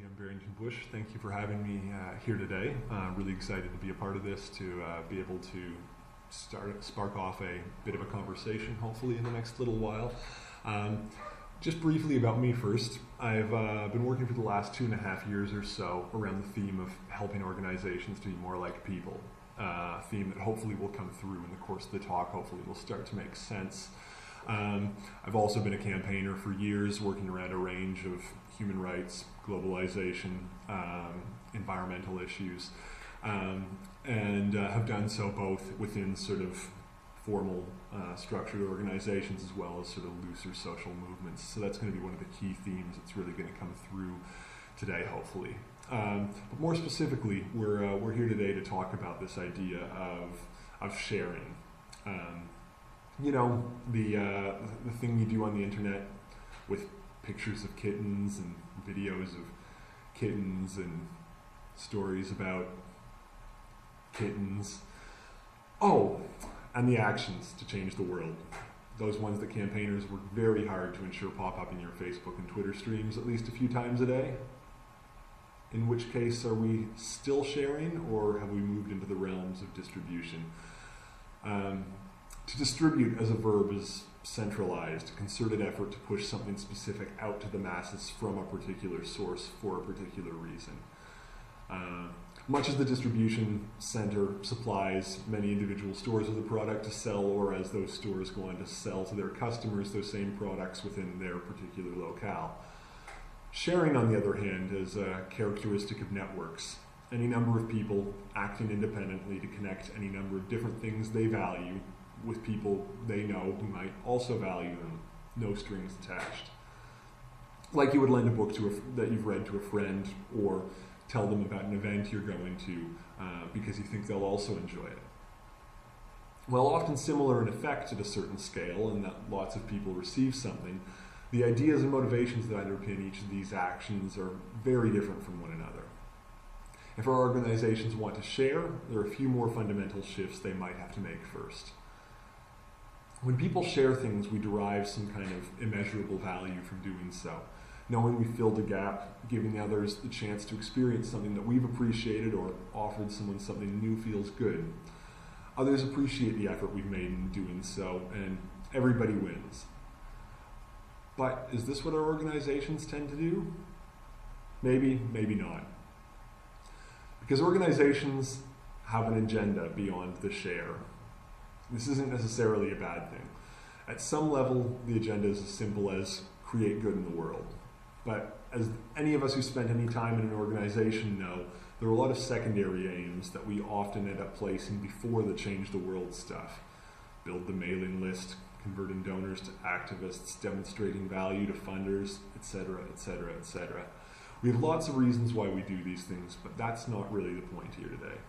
I'm Barrington-Bush. Thank you for having me here today. Really excited to be a part of this, to be able to spark off a bit of a conversation, hopefully in the next little while. Just briefly about me first. I've been working for the last 2.5 years or so around the theme of helping organizations to be more like people. A theme that hopefully will come through in the course of the talk, hopefully will start to make sense. I've also been a campaigner for years, working around a range of human rights, globalization, environmental issues, and have done so both within sort of formal structured organizations as well as sort of looser social movements. So that's going to be one of the key themes that's really going to come through today, hopefully. But more specifically, we're here today to talk about this idea of sharing. You know, the thing you do on the internet with pictures of kittens and videos of kittens and stories about kittens. Oh, and the actions to change the world. Those ones that campaigners work very hard to ensure pop up in your Facebook and Twitter streams at least a few times a day. In which case, are we still sharing, or have we moved into the realms of distribution? To distribute as a verb is centralized, a concerted effort to push something specific out to the masses from a particular source for a particular reason. Much as the distribution center supplies many individual stores with a product to sell, or as those stores go on to sell to their customers those same products within their particular locale. Sharing, on the other hand, is a characteristic of networks. Any number of people acting independently to connect any number of different things they value with people they know who might also value them, no strings attached. Like you would lend a book that you've read to a friend, or tell them about an event you're going to because you think they'll also enjoy it. While often similar in effect at a certain scale, and that lots of people receive something, the ideas and motivations that underpin each of these actions are very different from one another. If our organizations want to share, there are a few more fundamental shifts they might have to make first. When people share things, we derive some kind of immeasurable value from doing so. Knowing we filled a gap, giving others the chance to experience something that we've appreciated or offered someone something new feels good. Others appreciate the effort we've made in doing so, and everybody wins. But is this what our organizations tend to do? Maybe, maybe not. Because organizations have an agenda beyond the share. This isn't necessarily a bad thing. At some level, the agenda is as simple as create good in the world. But as any of us who spent any time in an organization know, there are a lot of secondary aims that we often end up placing before the change the world stuff. Build the mailing list, converting donors to activists, demonstrating value to funders, etc., etc., etc. We have lots of reasons why we do these things, but that's not really the point here today.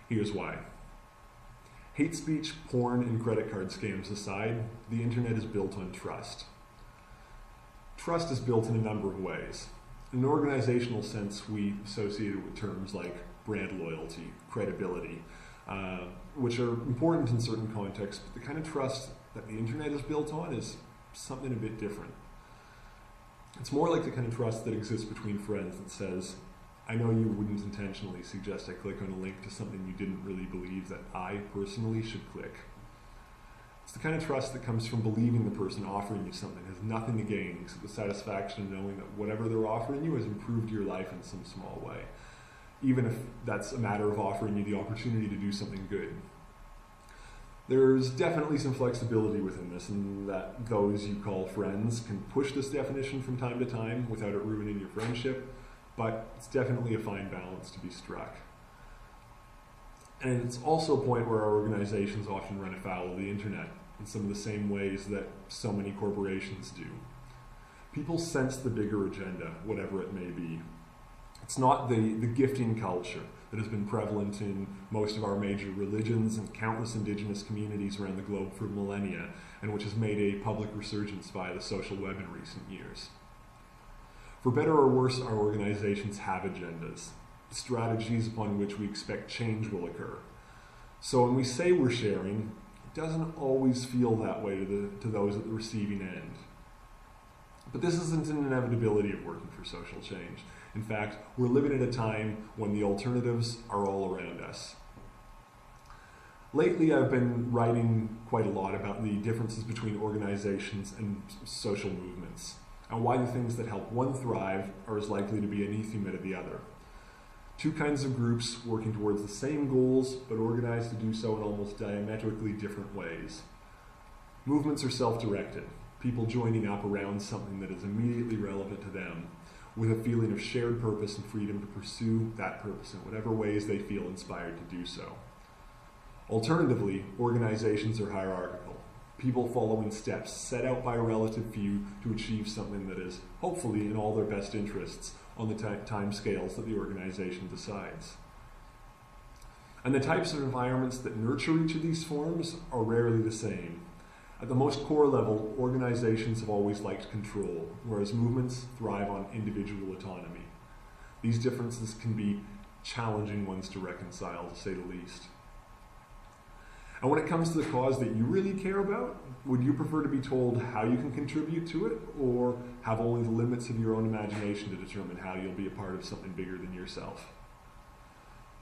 Here's why. Hate speech, porn, and credit card scams aside, the internet is built on trust. Trust is built in a number of ways. In an organizational sense, we associate it with terms like brand loyalty, credibility, which are important in certain contexts, but the kind of trust that the internet is built on is something a bit different. It's more like the kind of trust that exists between friends that says, I know you wouldn't intentionally suggest I click on a link to something you didn't really believe that I personally should click. It's the kind of trust that comes from believing the person offering you something has nothing to gain except the satisfaction of knowing that whatever they're offering you has improved your life in some small way, even if that's a matter of offering you the opportunity to do something good. There's definitely some flexibility within this, in that those you call friends can push this definition from time to time without it ruining your friendship, but it's definitely a fine balance to be struck. And it's also a point where our organizations often run afoul of the internet in some of the same ways that so many corporations do. People sense the bigger agenda, whatever it may be. It's not the gifting culture that has been prevalent in most of our major religions and countless indigenous communities around the globe for millennia, and which has made a public resurgence via the social web in recent years. For better or worse, our organizations have agendas, strategies upon which we expect change will occur. So when we say we're sharing, it doesn't always feel that way to those at the receiving end. But this isn't an inevitability of working for social change. In fact, we're living at a time when the alternatives are all around us. Lately, I've been writing quite a lot about the differences between organizations and social movements, and why the things that help one thrive are as likely to be anathema to the other. Two kinds of groups working towards the same goals, but organized to do so in almost diametrically different ways. Movements are self-directed, people joining up around something that is immediately relevant to them, with a feeling of shared purpose and freedom to pursue that purpose in whatever ways they feel inspired to do so. Alternatively, organizations are hierarchical, people following steps set out by a relative few to achieve something that is, hopefully, in all their best interests on the time scales that the organization decides. And the types of environments that nurture each of these forms are rarely the same. At the most core level, organizations have always liked control, whereas movements thrive on individual autonomy. These differences can be challenging ones to reconcile, to say the least. And when it comes to the cause that you really care about, would you prefer to be told how you can contribute to it, or have only the limits of your own imagination to determine how you'll be a part of something bigger than yourself?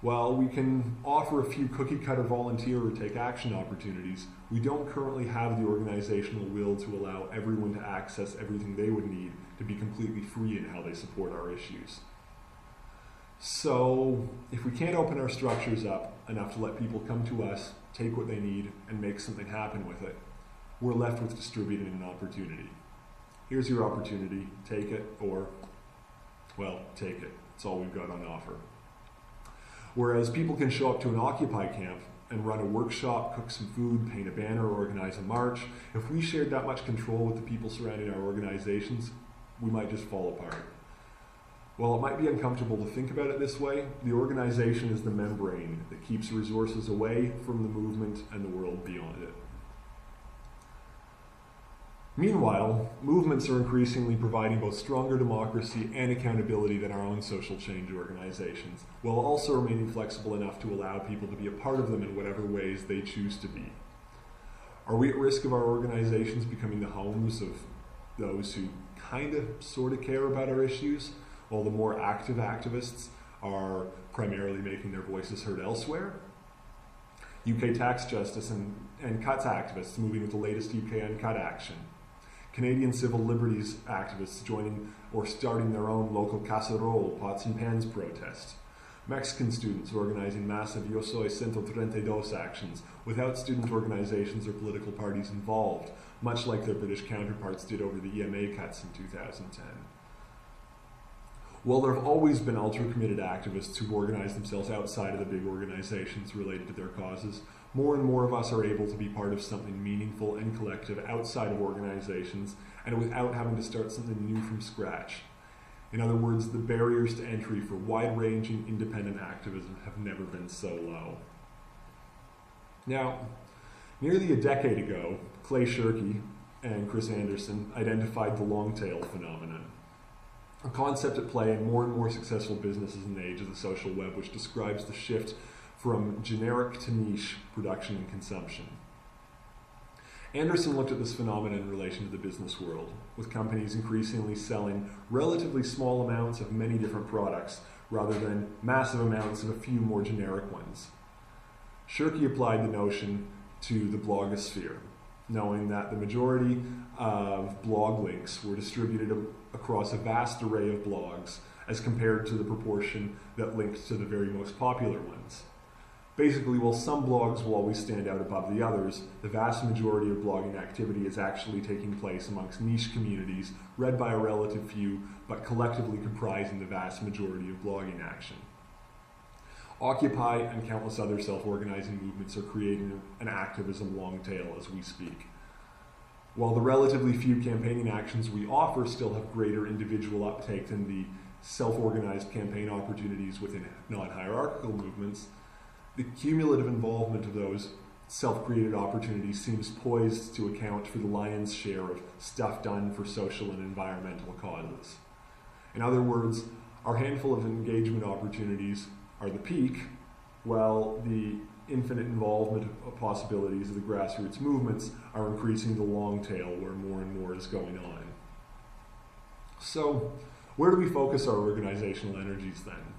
While we can offer a few cookie-cutter volunteer or take action opportunities, we don't currently have the organizational will to allow everyone to access everything they would need to be completely free in how they support our issues. So, if we can't open our structures up enough to let people come to us, take what they need, and make something happen with it, we're left with distributing an opportunity. Here's your opportunity, take it, or, well, take it. It's all we've got on offer. Whereas people can show up to an Occupy camp and run a workshop, cook some food, paint a banner, organize a march, if we shared that much control with the people surrounding our organizations, we might just fall apart. While it might be uncomfortable to think about it this way, the organization is the membrane that keeps resources away from the movement and the world beyond it. Meanwhile, movements are increasingly providing both stronger democracy and accountability than our own social change organizations, while also remaining flexible enough to allow people to be a part of them in whatever ways they choose to be. Are we at risk of our organizations becoming the homes of those who kind of, sort of care about our issues, while the more active activists are primarily making their voices heard elsewhere? UK tax justice and cuts activists moving with the latest UK uncut action. Canadian civil liberties activists joining or starting their own local casserole, pots and pans protest. Mexican students organizing massive Yo Soy 132 actions without student organizations or political parties involved, much like their British counterparts did over the EMA cuts in 2010. While there have always been ultra-committed activists who've organized themselves outside of the big organizations related to their causes, more and more of us are able to be part of something meaningful and collective outside of organizations and without having to start something new from scratch. In other words, the barriers to entry for wide-ranging independent activism have never been so low. Now, nearly a decade ago, Clay Shirky and Chris Anderson identified the long tail phenomenon, a concept at play in more and more successful businesses in the age of the social web, which describes the shift from generic to niche production and consumption. Anderson looked at this phenomenon in relation to the business world, with companies increasingly selling relatively small amounts of many different products rather than massive amounts of a few more generic ones. Shirky applied the notion to the blogosphere, knowing that the majority of blog links were distributed across a vast array of blogs as compared to the proportion that linked to the very most popular ones. Basically, while some blogs will always stand out above the others, the vast majority of blogging activity is actually taking place amongst niche communities read by a relative few, but collectively comprising the vast majority of blogging action. Occupy and countless other self-organizing movements are creating an activism long tail as we speak. While the relatively few campaigning actions we offer still have greater individual uptake than the self-organized campaign opportunities within non-hierarchical movements, the cumulative involvement of those self-created opportunities seems poised to account for the lion's share of stuff done for social and environmental causes. In other words, our handful of engagement opportunities are the peak, while the infinite involvement of possibilities of the grassroots movements are increasing the long tail where more and more is going on. So, where do we focus our organizational energies then?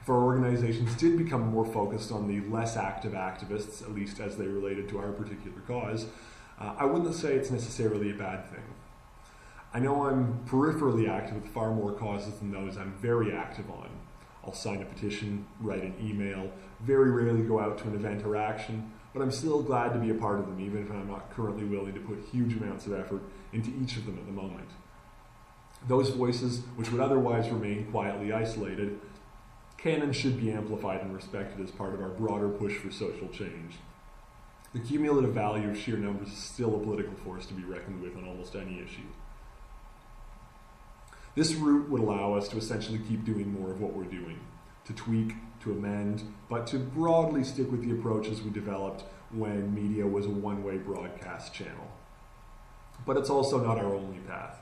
If our organizations did become more focused on the less active activists, at least as they related to our particular cause, I wouldn't say it's necessarily a bad thing. I know I'm peripherally active with far more causes than those I'm very active on. I'll sign a petition, write an email, very rarely go out to an event or action, but I'm still glad to be a part of them, even if I'm not currently willing to put huge amounts of effort into each of them at the moment. Those voices, which would otherwise remain quietly isolated, can and should be amplified and respected as part of our broader push for social change. The cumulative value of sheer numbers is still a political force to be reckoned with on almost any issue. This route would allow us to essentially keep doing more of what we're doing, to tweak, to amend, but to broadly stick with the approaches we developed when media was a one-way broadcast channel. But it's also not our only path.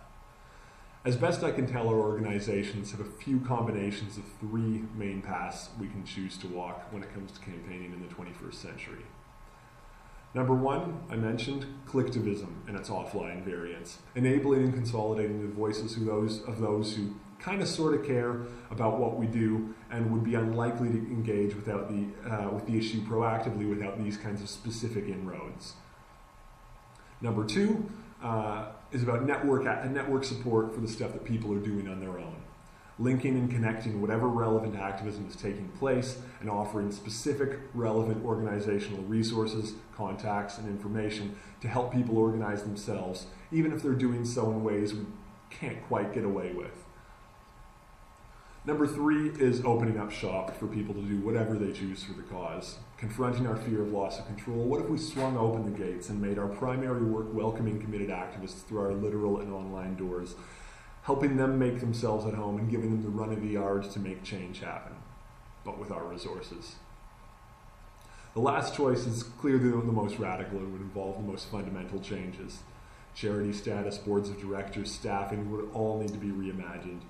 As best I can tell, our organizations have a few combinations of three main paths we can choose to walk when it comes to campaigning in the 21st century. Number one, I mentioned collectivism and its offline variants, enabling and consolidating the voices of those who kind of sort of care about what we do and would be unlikely to engage with the issue proactively without these kinds of specific inroads. Number two is about network support for the stuff that people are doing on their own, linking and connecting whatever relevant activism is taking place and offering specific relevant organizational resources, contacts, and information to help people organize themselves, even if they're doing so in ways we can't quite get away with. Number three is opening up shop for people to do whatever they choose for the cause. Confronting our fear of loss of control, what if we swung open the gates and made our primary work welcoming committed activists through our literal and online doors, helping them make themselves at home and giving them the run of the yard to make change happen, but with our resources. The last choice is clearly the most radical and would involve the most fundamental changes. Charity status, boards of directors, staffing would all need to be reimagined.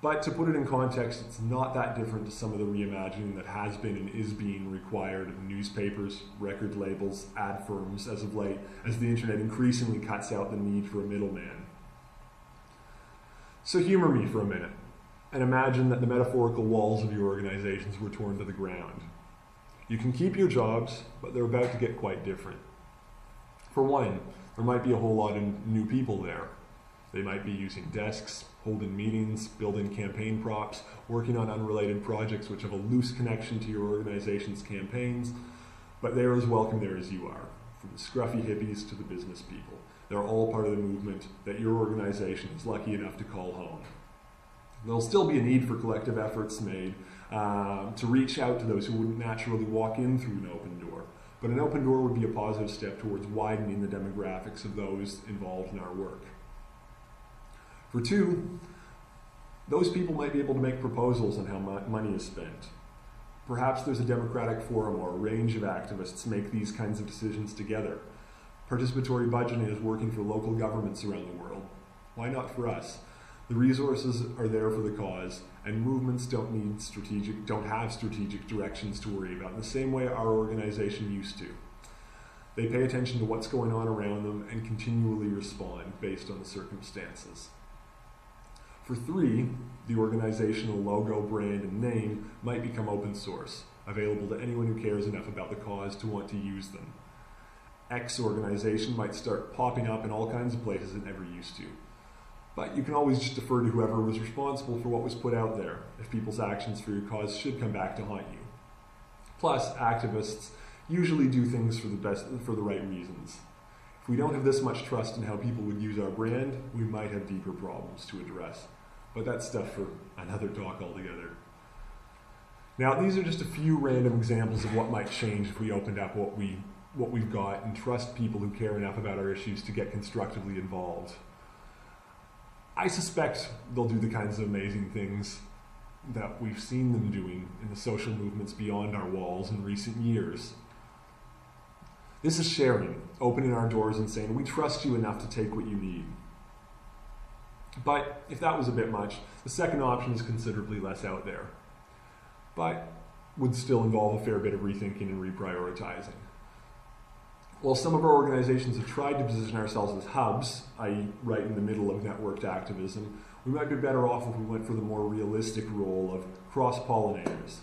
But to put it in context, it's not that different to some of the reimagining that has been and is being required of newspapers, record labels, ad firms as of late, as the internet increasingly cuts out the need for a middleman. So humor me for a minute, and imagine that the metaphorical walls of your organizations were torn to the ground. You can keep your jobs, but they're about to get quite different. For one, there might be a whole lot of new people there. They might be using desks, holding meetings, building campaign props, working on unrelated projects which have a loose connection to your organization's campaigns, but they're as welcome there as you are, from the scruffy hippies to the business people. They're all part of the movement that your organization is lucky enough to call home. There'll still be a need for collective efforts made to reach out to those who wouldn't naturally walk in through an open door, but an open door would be a positive step towards widening the demographics of those involved in our work. For two, those people might be able to make proposals on how money is spent. Perhaps there's a democratic forum or a range of activists make these kinds of decisions together. Participatory budgeting is working for local governments around the world. Why not for us? The resources are there for the cause, and movements don't have strategic directions to worry about in the same way our organization used to. They pay attention to what's going on around them and continually respond based on the circumstances. For three, the organizational logo, brand, and name might become open source, available to anyone who cares enough about the cause to want to use them. X organization might start popping up in all kinds of places it never used to. But you can always just defer to whoever was responsible for what was put out there, if people's actions for your cause should come back to haunt you. Plus, activists usually do things for the right reasons. If we don't have this much trust in how people would use our brand, we might have deeper problems to address. But that's stuff for another talk altogether. Now, these are just a few random examples of what might change if we opened up what we've got and trust people who care enough about our issues to get constructively involved. I suspect they'll do the kinds of amazing things that we've seen them doing in the social movements beyond our walls in recent years. This is sharing, opening our doors and saying, we trust you enough to take what you need. But if that was a bit much, the second option is considerably less out there, but would still involve a fair bit of rethinking and reprioritizing. While some of our organizations have tried to position ourselves as hubs, i.e. right in the middle of networked activism, we might be better off if we went for the more realistic role of cross-pollinators.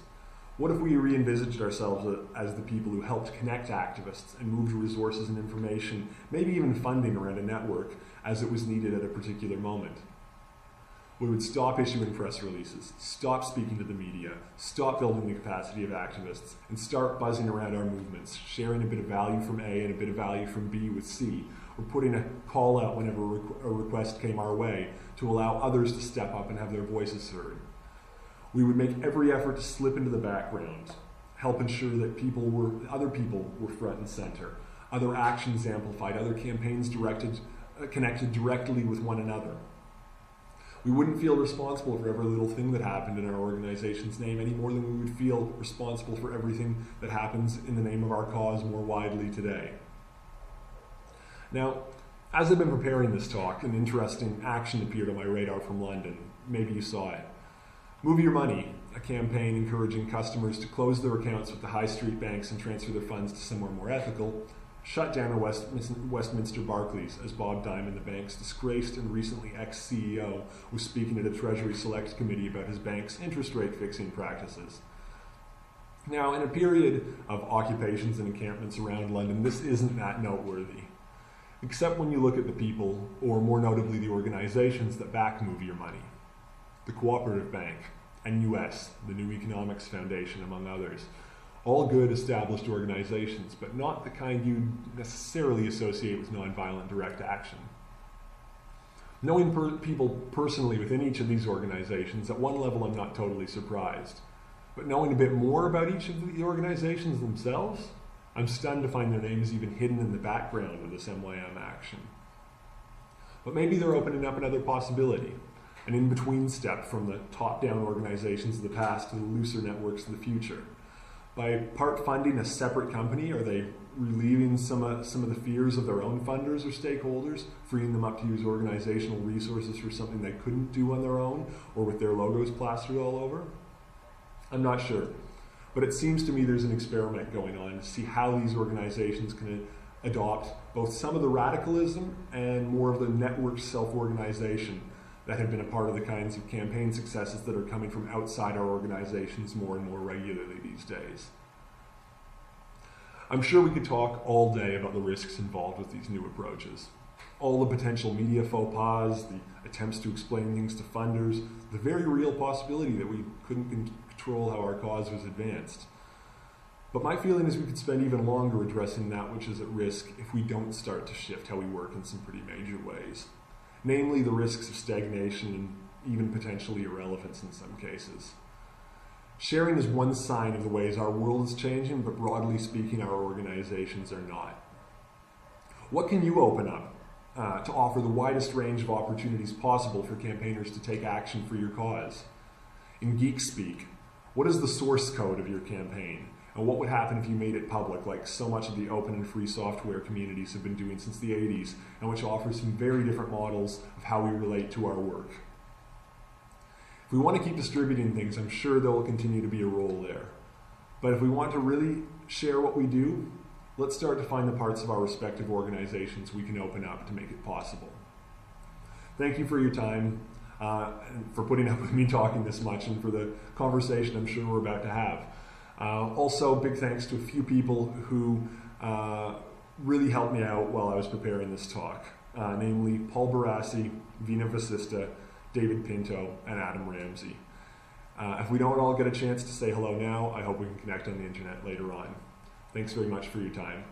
What if we re-envisaged ourselves as the people who helped connect activists and moved resources and information, maybe even funding around a network as it was needed at a particular moment? We would stop issuing press releases, stop speaking to the media, stop building the capacity of activists, and start buzzing around our movements, sharing a bit of value from A and a bit of value from B with C, or putting a call out whenever a request came our way to allow others to step up and have their voices heard. We would make every effort to slip into the background, help ensure that other people were front and center, other actions amplified, other campaigns connected directly with one another. We wouldn't feel responsible for every little thing that happened in our organization's name any more than we would feel responsible for everything that happens in the name of our cause more widely today. Now, as I've been preparing this talk, an interesting action appeared on my radar from London. Maybe you saw it. Move Your Money, a campaign encouraging customers to close their accounts with the high street banks and transfer their funds to somewhere more ethical, shut down the Westminster Barclays as Bob Diamond, the bank's disgraced and recently ex-CEO, was speaking at a Treasury Select Committee about his bank's interest rate fixing practices. Now, in a period of occupations and encampments around London, this isn't that noteworthy, except when you look at the people, or more notably the organizations that back Move Your Money. The Cooperative Bank, NUS, the New Economics Foundation, among others. All good established organizations, but not the kind you necessarily associate with nonviolent direct action. Knowing people personally within each of these organizations, at one level I'm not totally surprised. But knowing a bit more about each of the organizations themselves, I'm stunned to find their names even hidden in the background of this MYM action. But maybe they're opening up another possibility, an in-between step from the top-down organizations of the past to the looser networks of the future. By part funding a separate company, are they relieving some of the fears of their own funders or stakeholders, freeing them up to use organizational resources for something they couldn't do on their own or with their logos plastered all over? I'm not sure, but it seems to me there's an experiment going on to see how these organizations can adopt both some of the radicalism and more of the network self-organization that have been a part of the kinds of campaign successes that are coming from outside our organizations more and more regularly these days. I'm sure we could talk all day about the risks involved with these new approaches. All the potential media faux pas, the attempts to explain things to funders, the very real possibility that we couldn't control how our cause was advanced. But my feeling is we could spend even longer addressing that which is at risk if we don't start to shift how we work in some pretty major ways. Namely, the risks of stagnation and even potentially irrelevance in some cases. Sharing is one sign of the ways our world is changing, but broadly speaking, our organizations are not. What can you open up to offer the widest range of opportunities possible for campaigners to take action for your cause? In geek speak, what is the source code of your campaign? And what would happen if you made it public, like so much of the open and free software communities have been doing since the 80s, and which offers some very different models of how we relate to our work? If we want to keep distributing things, I'm sure there will continue to be a role there. But if we want to really share what we do, let's start to find the parts of our respective organizations we can open up to make it possible. Thank you for your time, and for putting up with me talking this much, and for the conversation I'm sure we're about to have. Also, big thanks to a few people who really helped me out while I was preparing this talk, namely Paul Barassi, Vina Vasista, David Pinto, and Adam Ramsey. If we don't all get a chance to say hello now, I hope we can connect on the internet later on. Thanks very much for your time.